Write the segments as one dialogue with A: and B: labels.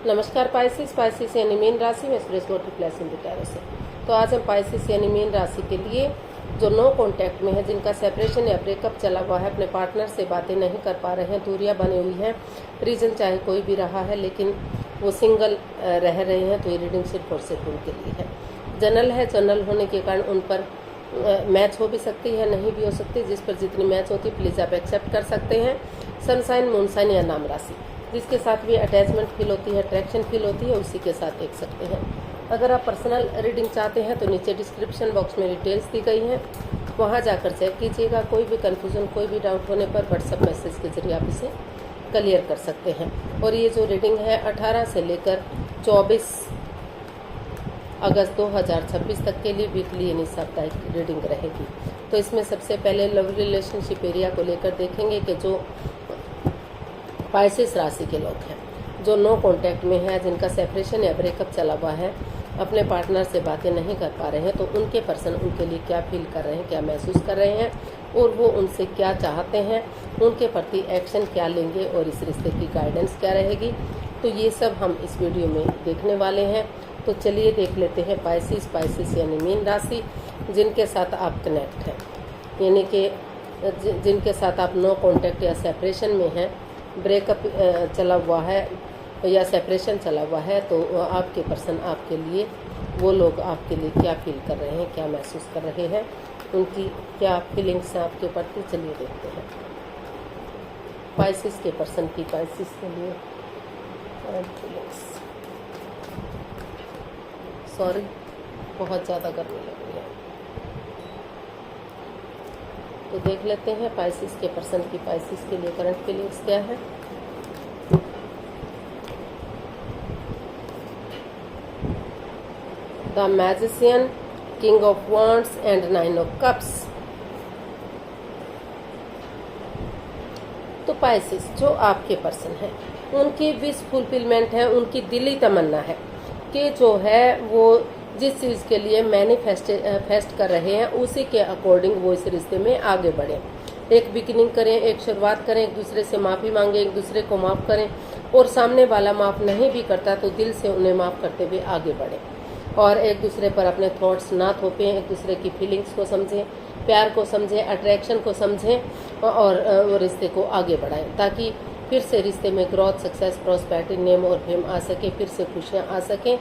A: नमस्कार पाइसिस यानी मीन राशि में एक्सप्रेस प्लस इन टैरो से। तो आज हम पाइसिस यानी मीन राशि के लिए जो नो कांटेक्ट में है, जिनका सेपरेशन या ब्रेकअप चला हुआ है, अपने पार्टनर से बातें नहीं कर पा रहे हैं, दूरियां बनी हुई हैं, रीजन चाहे कोई भी रहा है लेकिन वो सिंगल रह रहे हैं, तो ये रीडिंग सिर्फ और सिर्फ उनके लिए है। जनरल है, जनरल होने के कारण उन पर मैच हो भी सकती है, नहीं भी हो सकती। जिस पर जितनी मैच होती है प्लीज़ आप एक्सेप्ट कर सकते हैं। सनसाइन, मूनसाइन या नाम राशि, जिसके साथ भी अटैचमेंट फील होती है, अट्रैक्शन फील होती है, उसी के साथ देख सकते हैं। अगर आप पर्सनल रीडिंग चाहते हैं तो नीचे डिस्क्रिप्शन बॉक्स में डिटेल्स दी गई हैं, वहां जाकर चेक कीजिएगा। कोई भी कन्फ्यूज़न, कोई भी डाउट होने पर व्हाट्सएप मैसेज के जरिए आप इसे क्लियर कर सकते हैं। और ये जो रीडिंग है 18 से लेकर 24 अगस्त 2026 तक के लिए वीकली यानी साप्ताहिक रीडिंग रहेगी। तो इसमें सबसे पहले लव रिलेशनशिप एरिया को लेकर देखेंगे कि जो पाइसिस राशि के लोग हैं, जो नो कांटेक्ट में है, जिनका सेपरेशन या ब्रेकअप चला हुआ है, अपने पार्टनर से बातें नहीं कर पा रहे हैं, तो उनके पर्सन उनके लिए क्या फील कर रहे हैं, क्या महसूस कर रहे हैं और वो उनसे क्या चाहते हैं, उनके प्रति एक्शन क्या लेंगे और इस रिश्ते की गाइडेंस क्या रहेगी। तो ये सब हम इस वीडियो में देखने वाले हैं। तो चलिए देख लेते हैं पाइसिस यानी मीन राशि, जिनके साथ आप कनेक्ट हैं, यानी कि जिनके साथ आप नो कांटेक्ट या सेपरेशन में हैं, ब्रेकअप चला हुआ है या सेपरेशन चला हुआ है, तो आपके पर्सन आपके लिए, वो लोग आपके लिए क्या फील कर रहे हैं, क्या महसूस कर रहे हैं, उनकी क्या फीलिंग्स हैं आपके प्रति। चलिए देखते हैं पाइसिस के पर्सन की पाइसिस के लिए फीलिंग्स। सॉरी, बहुत ज़्यादा गर्मी लग रही है। तो देख लेते हैं पाइसिस के पर्सन की पाइसिस के लिए करंट फीलिंग्स क्या है। The magician, king of wands and 9 of cups. तो पाइसिस जो आपके पर्सन है, उनकी विश फुलफिलमेंट है, उनकी दिली तमन्ना है कि जो है वो जिस चीज़ के लिए मैनिफेस्ट कर रहे हैं, उसी के अकॉर्डिंग वो इस रिश्ते में आगे बढ़ें, एक बिगिनिंग करें, एक शुरुआत करें, एक दूसरे से माफ़ी मांगें, एक दूसरे को माफ़ करें, और सामने वाला माफ़ नहीं भी करता तो दिल से उन्हें माफ़ करते हुए आगे बढ़ें, और एक दूसरे पर अपने थॉट्स ना थोपें, एक दूसरे की फीलिंग्स को समझें, प्यार को समझें, अट्रैक्शन को समझें और रिश्ते को आगे बढ़ाएं, ताकि फिर से रिश्ते में ग्रोथ, सक्सेस, प्रॉस्पेरिटी, नेम और फेम आ सके, फिर से खुशियाँ आ सकें।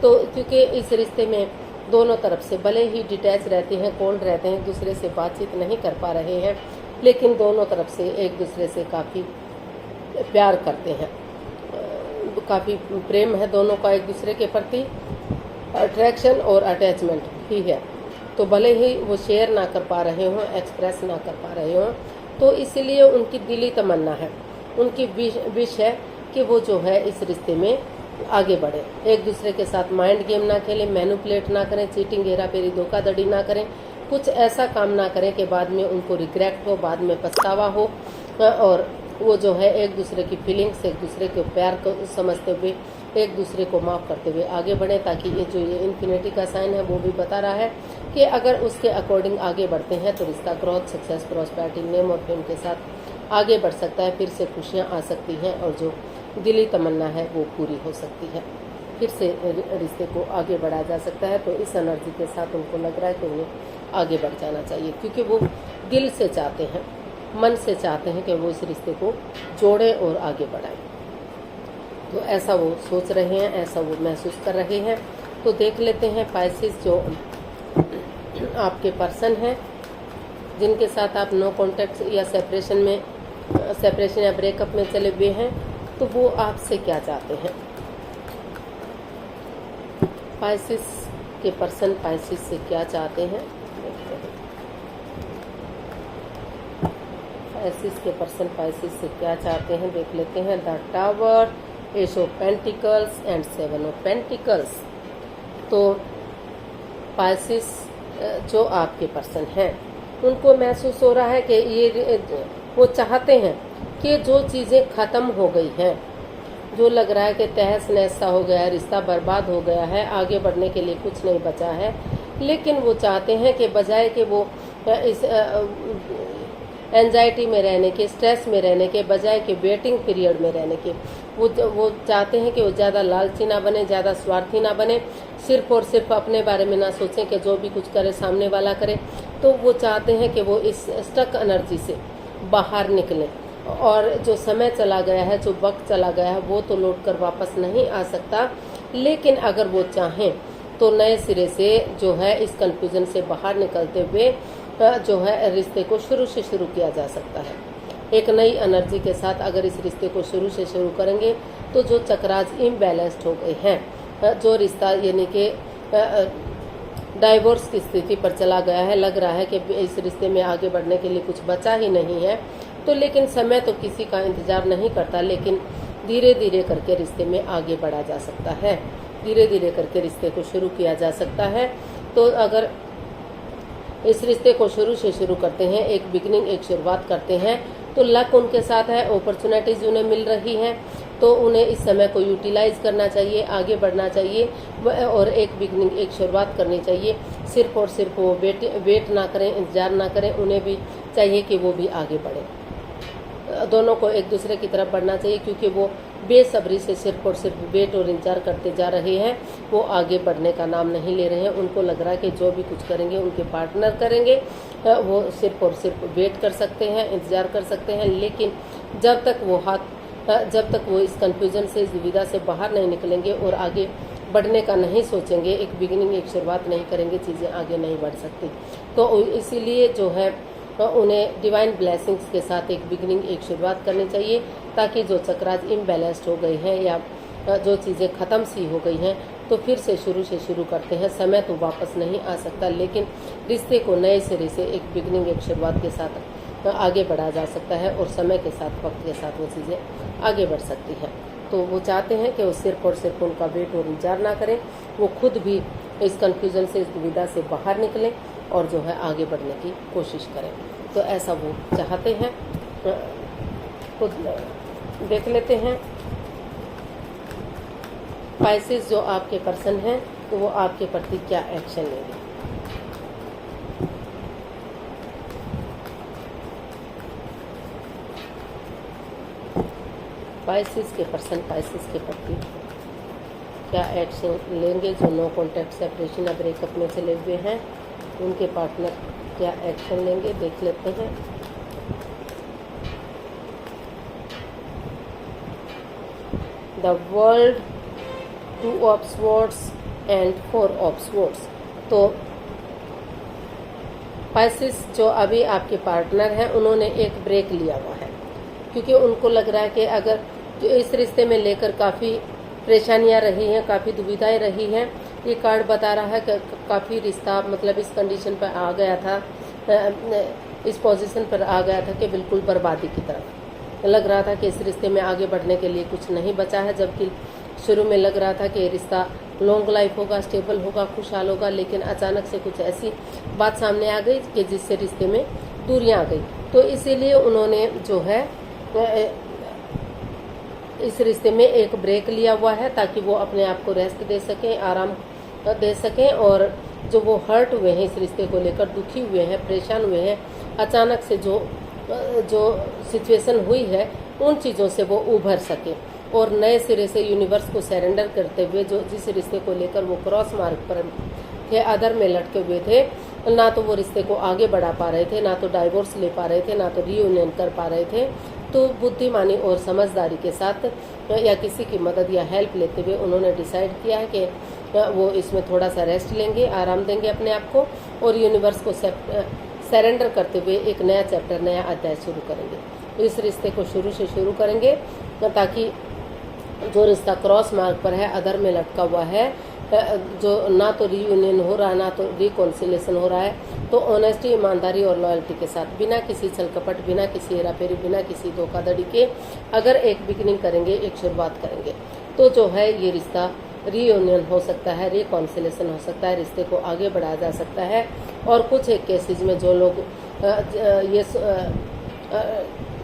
A: तो क्योंकि इस रिश्ते में दोनों तरफ से भले ही डिटैच रहते हैं, कोल्ड रहते हैं, एक दूसरे से बातचीत नहीं कर पा रहे हैं, लेकिन दोनों तरफ से एक दूसरे से काफ़ी प्यार करते हैं, काफ़ी प्रेम है दोनों का एक दूसरे के प्रति, अट्रैक्शन और अटैचमेंट भी है। तो भले ही वो शेयर ना कर पा रहे हों, एक्सप्रेस ना कर पा रहे हों, तो इसीलिए उनकी दिली तमन्ना है, उनकी विश है कि वो जो है इस रिश्ते में आगे बढ़े, एक दूसरे के साथ माइंड गेम ना खेलें, मैनिपुलेट ना करें, चीटिंग, हेराफेरी, धोखाधड़ी ना करें, कुछ ऐसा काम ना करें कि बाद में उनको रिग्रेट हो, बाद में पछतावा हो, और वो जो है एक दूसरे की फीलिंग्स, एक दूसरे के प्यार को समझते हुए एक दूसरे को माफ़ करते हुए आगे बढ़े, ताकि ये जो ये इन्फिनिटी का साइन है वो भी बता रहा है कि अगर उसके अकॉर्डिंग आगे बढ़ते हैं तो रिश्ता ग्रोथ, सक्सेस, प्रॉस्पेरिटी, नेम और फेम के साथ आगे बढ़ सकता है, फिर से खुशियाँ आ सकती हैं और जो दिली तमन्ना है वो पूरी हो सकती है, फिर से रिश्ते को आगे बढ़ाया जा सकता है। तो इस एनर्जी के साथ उनको लग रहा है कि उन्हें आगे बढ़ जाना चाहिए, क्योंकि वो दिल से चाहते हैं, मन से चाहते हैं कि वो इस रिश्ते को जोड़ें और आगे बढ़ाएं। तो ऐसा वो सोच रहे हैं, ऐसा वो महसूस कर रहे हैं। तो देख लेते हैं पाइसिस जो आपके पर्सन हैं, जिनके साथ आप नो कॉन्टैक्ट या सेपरेशन या ब्रेकअप में चले हुए हैं, तो वो आपसे क्या चाहते हैं। पाइसिस के पर्सन पाइसिस से क्या चाहते हैं, देखते हैं पाइसिस के पर्सन पाइसिस से क्या चाहते हैं, देख लेते हैं। The tower, S of pentacles and 7 of pentacles. तो पाइसिस जो आपके पर्सन हैं, उनको महसूस हो रहा है कि ये वो चाहते हैं कि जो चीज़ें ख़त्म हो गई हैं, जो लग रहा है कि तहस नहस सा हो गया है, रिश्ता बर्बाद हो गया है, आगे बढ़ने के लिए कुछ नहीं बचा है, लेकिन वो चाहते हैं कि बजाय कि वो इस एंजाइटी में रहने के, स्ट्रेस में रहने के, बजाय कि वेटिंग पीरियड में रहने के, वो चाहते हैं कि वो ज़्यादा लालची ना बने, ज़्यादा स्वार्थी ना बने, सिर्फ और सिर्फ अपने बारे में ना सोचें कि जो भी कुछ करे सामने वाला करे। तो वो चाहते हैं कि वो इस स्टक एनर्जी से बाहर निकलें। और जो समय चला गया है, जो वक्त चला गया है, वो तो लौट कर वापस नहीं आ सकता, लेकिन अगर वो चाहें तो नए सिरे से जो है इस कन्फ्यूज़न से बाहर निकलते हुए जो है रिश्ते को शुरू से शुरू किया जा सकता है। एक नई एनर्जी के साथ अगर इस रिश्ते को शुरू से शुरू करेंगे तो जो चक्रास इम्बैलेंस्ड हो गए हैं, जो रिश्ता यानी कि डाइवोर्स की स्थिति पर चला गया है, लग रहा है कि इस रिश्ते में आगे बढ़ने के लिए कुछ बचा ही नहीं है, तो लेकिन समय तो किसी का इंतज़ार नहीं करता, लेकिन धीरे धीरे करके रिश्ते में आगे बढ़ा जा सकता है, धीरे धीरे करके रिश्ते को शुरू किया जा सकता है। तो अगर इस रिश्ते को शुरू से शुरू करते हैं, एक बिगिनिंग, एक शुरुआत करते हैं, तो लक उनके साथ है, अपॉर्चुनिटीज़ उन्हें मिल रही हैं, तो उन्हें इस समय को यूटिलाइज करना चाहिए, आगे बढ़ना चाहिए और एक बिगिनिंग, एक शुरुआत करनी चाहिए। सिर्फ और सिर्फ वो वेट ना करें, इंतजार ना करें, उन्हें भी चाहिए कि वो भी आगे बढ़ें। दोनों को एक दूसरे की तरफ बढ़ना चाहिए, क्योंकि वो बेसब्री से सिर्फ और सिर्फ वेट और इंतजार करते जा रहे हैं, वो आगे बढ़ने का नाम नहीं ले रहे हैं। उनको लग रहा है कि जो भी कुछ करेंगे उनके पार्टनर करेंगे, वो सिर्फ और सिर्फ वेट कर सकते हैं, इंतजार कर सकते हैं, लेकिन जब तक वो इस कन्फ्यूजन से, इस दुविधा से बाहर नहीं निकलेंगे और आगे बढ़ने का नहीं सोचेंगे, एक बिगिनिंग, एक शुरुआत नहीं करेंगे, चीज़ें आगे नहीं बढ़ सकती। तो इसीलिए जो है उन्हें डिवाइन ब्लेसिंग्स के साथ एक बिगिनिंग, एक शुरुआत करनी चाहिए, ताकि जो चक्रास इम्बैलेंस्ड हो गई हैं या जो चीज़ें ख़त्म सी हो गई हैं, तो फिर से शुरू करते हैं। समय तो वापस नहीं आ सकता, लेकिन रिश्ते को नए सिरे से एक बिगिनिंग, एक शुरुआत के साथ आगे बढ़ा जा सकता है और समय के साथ, वक्त के साथ वो चीज़ें आगे बढ़ सकती हैं। तो वो चाहते हैं कि वो सिर्फ और सिर्फ उनका वेट और इंतजार ना करें, वो खुद भी इस कन्फ्यूज़न से, इस दुविधा से बाहर निकलें और जो है आगे बढ़ने की कोशिश करें। तो ऐसा वो चाहते हैं। खुद देख लेते हैं पाइसेस जो आपके पर्सन हैं, तो वो आपके प्रति क्या एक्शन लेंगे। पाइसेस के पर्सन पाइसेस के प्रति क्या एक्शन लेंगे, जो नो कॉन्टैक्ट, सेपरेशन या ब्रेकअप में चले हुए हैं, उनके पार्टनर क्या एक्शन लेंगे, देख लेते हैं। The world, 2 of swords and 4 of swords. तो पाइसेस जो अभी आपके पार्टनर हैं, उन्होंने एक ब्रेक लिया हुआ है, क्योंकि उनको लग रहा है कि अगर जो इस रिश्ते में लेकर काफ़ी परेशानियां रही हैं, काफ़ी दुविधाएं रही हैं, ये कार्ड बता रहा है कि काफ़ी रिश्ता मतलब इस कंडीशन पर आ गया था, इस पोजीशन पर आ गया था कि बिल्कुल बर्बादी की तरफ लग रहा था कि इस रिश्ते में आगे बढ़ने के लिए कुछ नहीं बचा है। जबकि शुरू में लग रहा था कि रिश्ता लॉन्ग लाइफ होगा, स्टेबल होगा, खुशहाल होगा, लेकिन अचानक से कुछ ऐसी बात सामने आ गई कि जिससे रिश्ते में दूरियां आ गई। तो इसीलिए उन्होंने जो है इस रिश्ते में एक ब्रेक लिया हुआ है, ताकि वो अपने आप को रेस्ट दे सकें, आराम दे सकें, और जो वो हर्ट हुए हैं, इस रिश्ते को लेकर दुखी हुए हैं, परेशान हुए हैं, अचानक से जो सिचुएशन हुई है, उन चीज़ों से वो उभर सके और नए सिरे से यूनिवर्स को सरेंडर करते हुए जो जिस रिश्ते को लेकर वो क्रॉस मार्ग पर थे, अदर में लटके हुए थे, ना तो वो रिश्ते को आगे बढ़ा पा रहे थे, ना तो डाइवोर्स ले पा रहे थे, ना तो रीयूनियन कर पा रहे थे, तो बुद्धिमानी और समझदारी के साथ या किसी की मदद या हेल्प लेते हुए उन्होंने डिसाइड किया है कि वो इसमें थोड़ा सा रेस्ट लेंगे, आराम देंगे अपने आप को और यूनिवर्स को सरेंडर करते हुए एक नया चैप्टर, नया अध्याय शुरू करेंगे। इस रिश्ते को शुरू से शुरू करेंगे, ताकि जो रिश्ता क्रॉस मार्ग पर है, अदर में लटका हुआ है, जो ना तो रीयूनियन हो रहा है, ना तो रिकॉन्सिलेशन हो रहा है, तो ऑनेस्टी, ईमानदारी और लॉयल्टी के साथ, बिना किसी छल कपट, बिना किसी हेराफेरी, बिना किसी धोखाधड़ी के अगर एक बिगिनिंग करेंगे, एक शुरुआत करेंगे, तो जो है ये रिश्ता रीयूनियन हो सकता है, रिकॉन्सिलेशन हो सकता है, रिश्ते को आगे बढ़ाया जा सकता है। और कुछ एक केसेस में जो लोग ये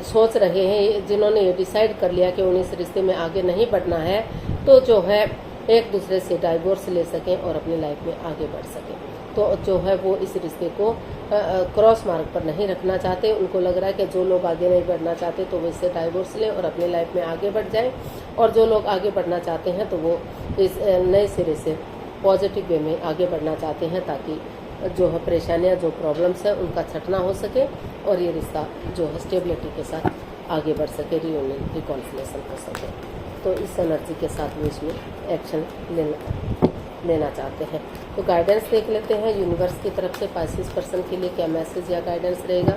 A: सोच रहे हैं, जिन्होंने ये डिसाइड कर लिया कि उन्हें इस रिश्ते में आगे नहीं बढ़ना है, तो जो है एक दूसरे से डाइवोर्स ले सकें और अपनी लाइफ में आगे बढ़ सकें। तो जो है वो इस रिश्ते को क्रॉस मार्ग पर नहीं रखना चाहते। उनको लग रहा है कि जो लोग आगे नहीं बढ़ना चाहते तो वो इससे डाइवोर्स लें और अपनी लाइफ में आगे बढ़ जाएं, और जो लोग आगे बढ़ना चाहते हैं तो वो इस नए सिरे से पॉजिटिव वे में आगे बढ़ना चाहते हैं, ताकि जो है परेशानियां, जो प्रॉब्लम्स है उनका छटना हो सके और ये रिश्ता जो है स्टेबिलिटी के साथ आगे बढ़ सके, रियूनियन रिकॉन्सिलेशन हो सके। तो इस एनर्जी के साथ वो इसमें एक्शन लेना चाहते हैं। तो गाइडेंस देख लेते हैं यूनिवर्स की तरफ से पाइसिस पर्सन के लिए क्या मैसेज या गाइडेंस रहेगा।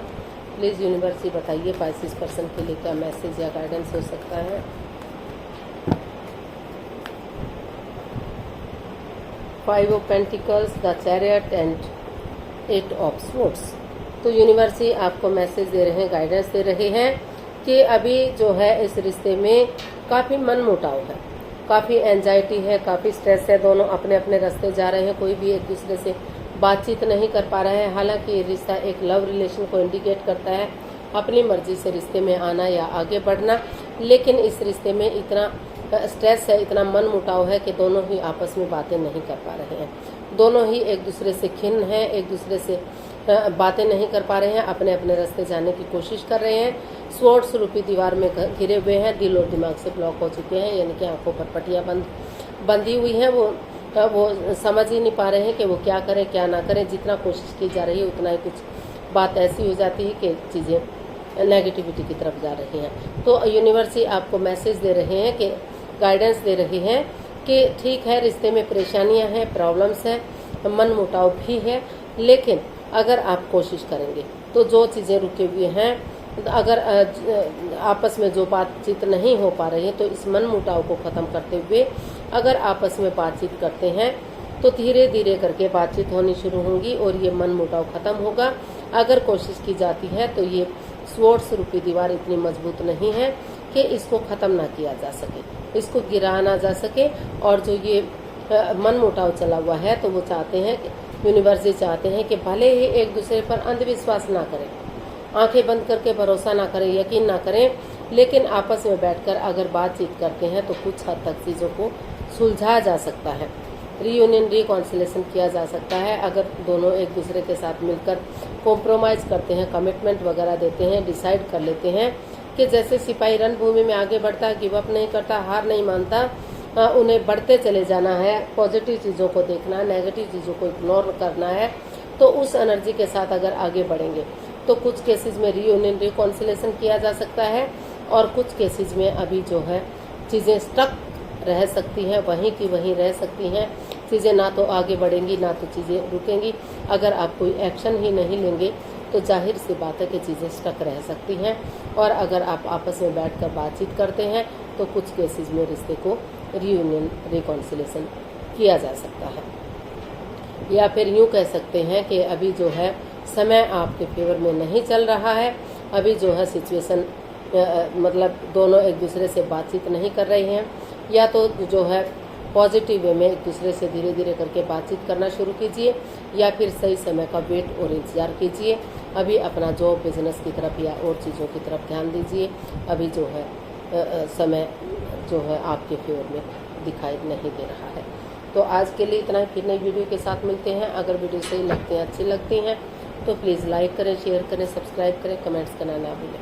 A: प्लीज़ यूनिवर्स ही बताइए पाइसिस पर्सन के लिए क्या मैसेज या गाइडेंस हो सकता है। Five of pentacles, the chariot and 8 of swords. तो यूनिवर्स ही आपको मैसेज दे रहे हैं, गाइडेंस दे रहे हैं कि अभी जो है इस रिश्ते में काफ़ी मनमुटाव है, काफ़ी एंजाइटी है, काफ़ी स्ट्रेस है। दोनों अपने अपने रास्ते जा रहे हैं, कोई भी एक दूसरे से बातचीत नहीं कर पा रहा है। हालांकि ये रिश्ता एक लव रिलेशन को इंडिकेट करता है, अपनी मर्जी से रिश्ते में आना या आगे बढ़ना, लेकिन इस रिश्ते में इतना स्ट्रेस है, इतना मनमुटाव है कि दोनों ही आपस में बातें नहीं कर पा रहे हैं। दोनों ही एक दूसरे से खिन्न हैं, एक दूसरे से बातें नहीं कर पा रहे हैं, अपने अपने रास्ते जाने की कोशिश कर रहे हैं। स्वॉर्ड्स रूपी दीवार में घिरे हुए हैं, दिल और दिमाग से ब्लॉक हो चुके हैं, यानी कि आंखों पर पट्टियां बंधी हुई हैं। वो समझ ही नहीं पा रहे हैं कि वो क्या करें क्या ना करें। जितना कोशिश की जा रही है उतना ही कुछ बात ऐसी हो जाती है कि चीज़ें नेगेटिविटी की तरफ जा रही हैं। तो यूनिवर्स ही आपको मैसेज दे रहे हैं कि गाइडेंस दे रही हैं कि ठीक है, रिश्ते में परेशानियां हैं, प्रॉब्लम्स हैं, मनमुटाव भी है, लेकिन अगर आप कोशिश करेंगे तो जो चीज़ें रुके हुए हैं, अगर आपस में जो बातचीत नहीं हो पा रही है, तो इस मनमुटाव को ख़त्म करते हुए अगर आपस में बातचीत करते हैं तो धीरे धीरे करके बातचीत होनी शुरू होगी और ये मनमुटाव ख़त्म होगा। अगर कोशिश की जाती है तो ये स्वॉर्ड्स रूपी दीवार इतनी मजबूत नहीं है कि इसको ख़त्म ना किया जा सके, इसको गिरा ना जा सके। और जो ये मनमुटाव चला हुआ है, तो वो चाहते हैं, यूनिवर्स ये चाहते हैं कि भले ही एक दूसरे पर अंधविश्वास ना करें, आंखें बंद करके भरोसा ना करें, यकीन ना करें, लेकिन आपस में बैठकर अगर बातचीत करते हैं तो कुछ हद तक चीज़ों को सुलझाया जा सकता है, रीयूनियन रिकॉन्सिलेशन किया जा सकता है। अगर दोनों एक दूसरे के साथ मिलकर कॉम्प्रोमाइज़ करते हैं, कमिटमेंट वगैरह देते हैं, डिसाइड कर लेते हैं कि जैसे सिपाही रणभूमि में आगे बढ़ता है, गिव अप नहीं करता, हार नहीं मानता, उन्हें बढ़ते चले जाना है, पॉजिटिव चीज़ों को देखना है, नेगेटिव चीज़ों को इग्नोर करना है। तो उस एनर्जी के साथ अगर आगे बढ़ेंगे तो कुछ केसेस में रीयूनियन रिकॉन्सिलेशन किया जा सकता है, और कुछ केसेस में अभी जो है चीज़ें स्टक रह सकती हैं, वहीं की वहीं रह सकती हैं। चीज़ें ना तो आगे बढ़ेंगी ना तो चीज़ें रुकेंगी। अगर आप कोई एक्शन ही नहीं लेंगे तो जाहिर सी बात है कि चीज़ें स्टक रह सकती हैं। और अगर आप आपस में बैठकर बातचीत करते हैं तो कुछ केसेस में रिश्ते को रीयूनियन रिकॉन्सिलेशन किया जा सकता है। या फिर यूँ कह सकते हैं कि अभी जो है समय आपके फेवर में नहीं चल रहा है। अभी जो है सिचुएशन मतलब दोनों एक दूसरे से बातचीत नहीं कर रहे हैं, या तो जो है पॉजिटिव वे में एक दूसरे से धीरे धीरे करके बातचीत करना शुरू कीजिए, या फिर सही समय का वेट और इंतजार कीजिए। अभी अपना जॉब बिजनेस की तरफ या और चीज़ों की तरफ ध्यान दीजिए। अभी जो है समय जो है आपके फेवर में दिखाई नहीं दे रहा है। तो आज के लिए इतना ही, फिर नई वीडियो के साथ मिलते हैं। अगर वीडियो सही लगती हैं, अच्छी लगती हैं तो प्लीज़ लाइक करें, शेयर करें, सब्सक्राइब करें, कमेंट्स करना ना भूलें।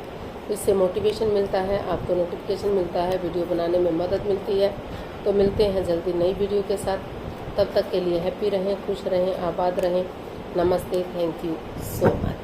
A: इससे मोटिवेशन मिलता है, आपको नोटिफिकेशन मिलता है, वीडियो बनाने में मदद मिलती है। तो मिलते हैं जल्दी नई वीडियो के साथ। तब तक के लिए हैप्पी रहें, खुश रहें, आबाद रहें। नमस्ते, थैंक यू सो मच।